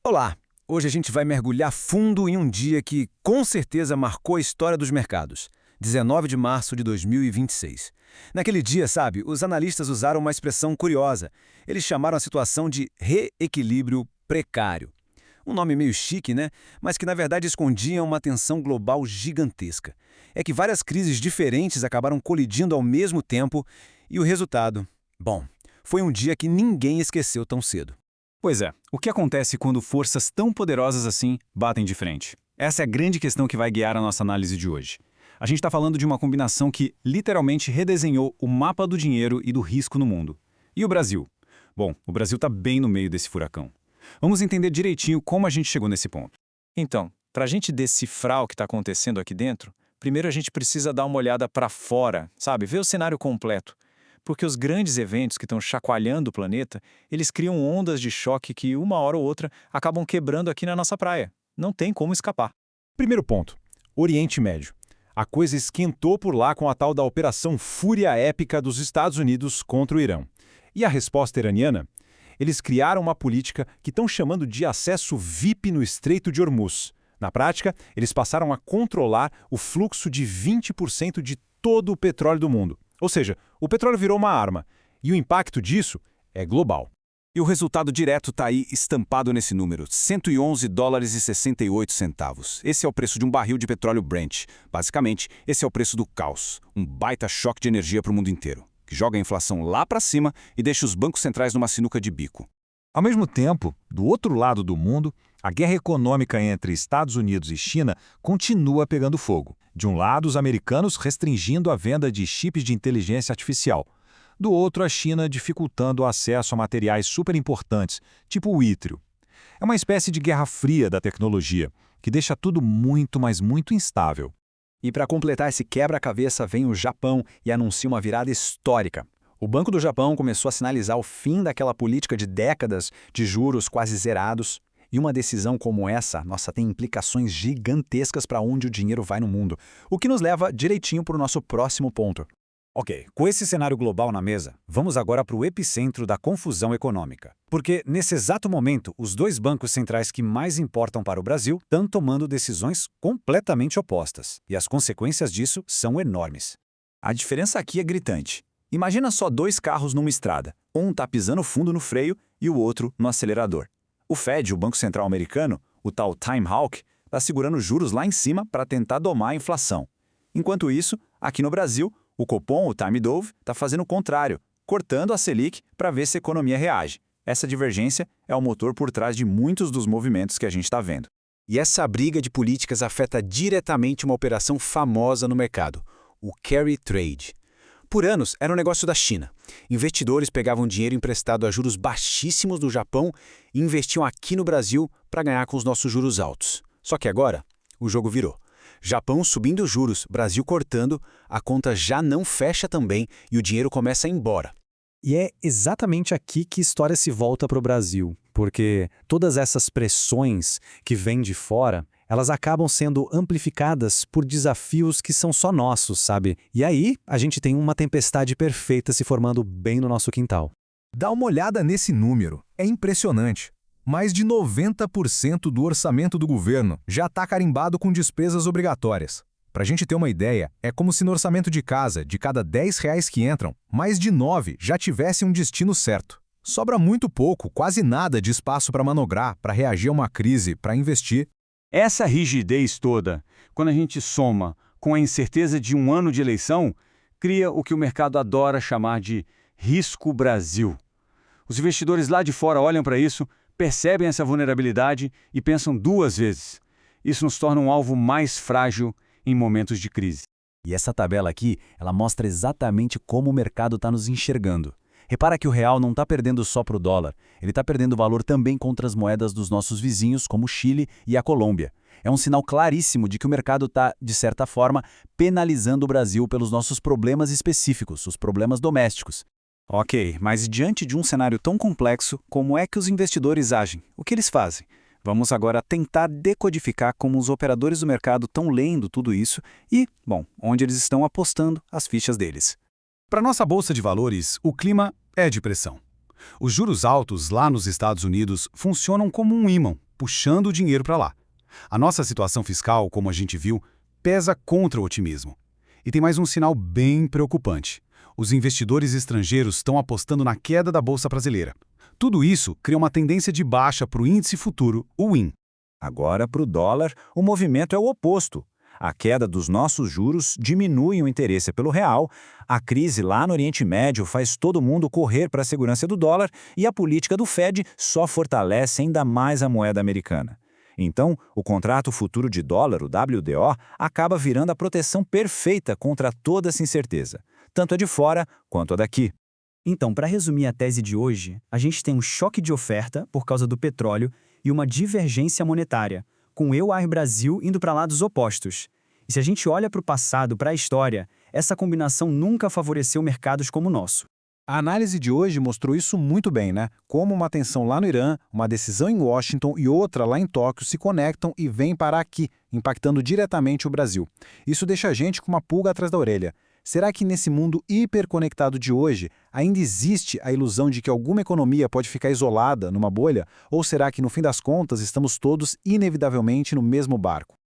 Olá! Hoje a gente vai mergulhar fundo em um dia que, com certeza, marcou a história dos mercados. 19 de março de 2026. Naquele dia, sabe, os analistas usaram uma expressão curiosa. Eles chamaram a situação de reequilíbrio precário. Um nome meio chique, né? Mas que na verdade escondia uma tensão global gigantesca. É que várias crises diferentes acabaram colidindo ao mesmo tempo e o resultado, bom, foi um dia que ninguém esqueceu tão cedo. Pois é, o que acontece quando forças tão poderosas assim batem de frente? Essa é a grande questão que vai guiar a nossa análise de hoje. A gente está falando de uma combinação que literalmente redesenhou o mapa do dinheiro e do risco no mundo. E o Brasil? Bom, o Brasil está bem no meio desse furacão. Vamos entender direitinho como a gente chegou nesse ponto. Então, para a gente decifrar o que está acontecendo aqui dentro, primeiro a gente precisa dar uma olhada para fora, sabe? Ver o cenário completo. Porque os grandes eventos que estão chacoalhando o planeta, eles criam ondas de choque que, uma hora ou outra, acabam quebrando aqui na nossa praia. Não tem como escapar. Primeiro ponto, Oriente Médio. A coisa esquentou por lá com a tal da Operação Fúria Épica dos Estados Unidos contra o Irã. E a resposta iraniana? Eles criaram uma política que estão chamando de acesso VIP no Estreito de Hormuz. Na prática, eles passaram a controlar o fluxo de 20% de todo o petróleo do mundo. Ou seja, o petróleo virou uma arma, e o impacto disso é global. E o resultado direto está aí estampado nesse número, 111 dólares e 68 centavos. Esse é o preço de um barril de petróleo Brent. Basicamente, esse é o preço do caos, um baita choque de energia para o mundo inteiro, que joga a inflação lá para cima e deixa os bancos centrais numa sinuca de bico. Ao mesmo tempo, do outro lado do mundo, a guerra econômica entre Estados Unidos e China continua pegando fogo. De um lado, os americanos restringindo a venda de chips de inteligência artificial. Do outro, a China dificultando o acesso a materiais super importantes, tipo o ítrio. É uma espécie de guerra fria da tecnologia, que deixa tudo muito, mas muito instável. E para completar esse quebra-cabeça vem o Japão e anuncia uma virada histórica. O Banco do Japão começou a sinalizar o fim daquela política de décadas de juros quase zerados. E uma decisão como essa, nossa, tem implicações gigantescas para onde o dinheiro vai no mundo, o que nos leva direitinho para o nosso próximo ponto. Ok, com esse cenário global na mesa, vamos agora para o epicentro da confusão econômica. Porque, nesse exato momento, os dois bancos centrais que mais importam para o Brasil estão tomando decisões completamente opostas. E as consequências disso são enormes. A diferença aqui é gritante. Imagina só dois carros numa estrada. Um está pisando fundo no freio e o outro no acelerador. O Fed, o Banco Central americano, o tal Time Hawk, está segurando juros lá em cima para tentar domar a inflação. Enquanto isso, aqui no Brasil, o Copom, o Time Dove, está fazendo o contrário, cortando a Selic para ver se a economia reage. Essa divergência é o motor por trás de muitos dos movimentos que a gente está vendo. E essa briga de políticas afeta diretamente uma operação famosa no mercado, o carry trade. Por anos, era um negócio da China. Investidores pegavam dinheiro emprestado a juros baixíssimos do Japão e investiam aqui no Brasil para ganhar com os nossos juros altos. Só que agora, o jogo virou. Japão subindo os juros, Brasil cortando, a conta já não fecha também e o dinheiro começa a ir embora. E é exatamente aqui que a história se volta para o Brasil, porque todas essas pressões que vêm de fora, elas acabam sendo amplificadas por desafios que são só nossos, sabe? E aí, a gente tem uma tempestade perfeita se formando bem no nosso quintal. Dá uma olhada nesse número, é impressionante. Mais de 90% do orçamento do governo já está carimbado com despesas obrigatórias. Para a gente ter uma ideia, é como se no orçamento de casa, de cada R$ 10 que entram, mais de 9 já tivesse um destino certo. Sobra muito pouco, quase nada de espaço para manobrar, para reagir a uma crise, para investir. Essa rigidez toda, quando a gente soma com a incerteza de um ano de eleição, cria o que o mercado adora chamar de risco Brasil. Os investidores lá de fora olham para isso, percebem essa vulnerabilidade e pensam duas vezes. Isso nos torna um alvo mais frágil em momentos de crise. E essa tabela aqui, ela mostra exatamente como o mercado está nos enxergando. Repara que o real não está perdendo só para o dólar, ele está perdendo valor também contra as moedas dos nossos vizinhos, como o Chile e a Colômbia. É um sinal claríssimo de que o mercado está, de certa forma, penalizando o Brasil pelos nossos problemas específicos, os problemas domésticos. Ok, mas diante de um cenário tão complexo, como é que os investidores agem? O que eles fazem? Vamos agora tentar decodificar como os operadores do mercado estão lendo tudo isso e, bom, onde eles estão apostando as fichas deles. Para nossa bolsa de valores, o clima é de pressão. Os juros altos lá nos Estados Unidos funcionam como um ímã, puxando o dinheiro para lá. A nossa situação fiscal, como a gente viu, pesa contra o otimismo. E tem mais um sinal bem preocupante. Os investidores estrangeiros estão apostando na queda da Bolsa brasileira. Tudo isso cria uma tendência de baixa para o índice futuro, o WIN. Agora, para o dólar, o movimento é o oposto. A queda dos nossos juros diminui o interesse pelo real, a crise lá no Oriente Médio faz todo mundo correr para a segurança do dólar e a política do Fed só fortalece ainda mais a moeda americana. Então, o contrato futuro de dólar, o WDO, acaba virando a proteção perfeita contra toda essa incerteza, tanto a de fora quanto a daqui. Então, para resumir a tese de hoje, a gente tem um choque de oferta por causa do petróleo e uma divergência monetária, com o EUR Brasil indo para lados opostos. E se a gente olha para o passado, para a história, essa combinação nunca favoreceu mercados como o nosso. A análise de hoje mostrou isso muito bem, né? Como uma tensão lá no Irã, uma decisão em Washington e outra lá em Tóquio se conectam e vêm parar aqui, impactando diretamente o Brasil. Isso deixa a gente com uma pulga atrás da orelha. Será que nesse mundo hiperconectado de hoje ainda existe a ilusão de que alguma economia pode ficar isolada numa bolha? Ou será que, no fim das contas, estamos todos inevitavelmente no mesmo barco?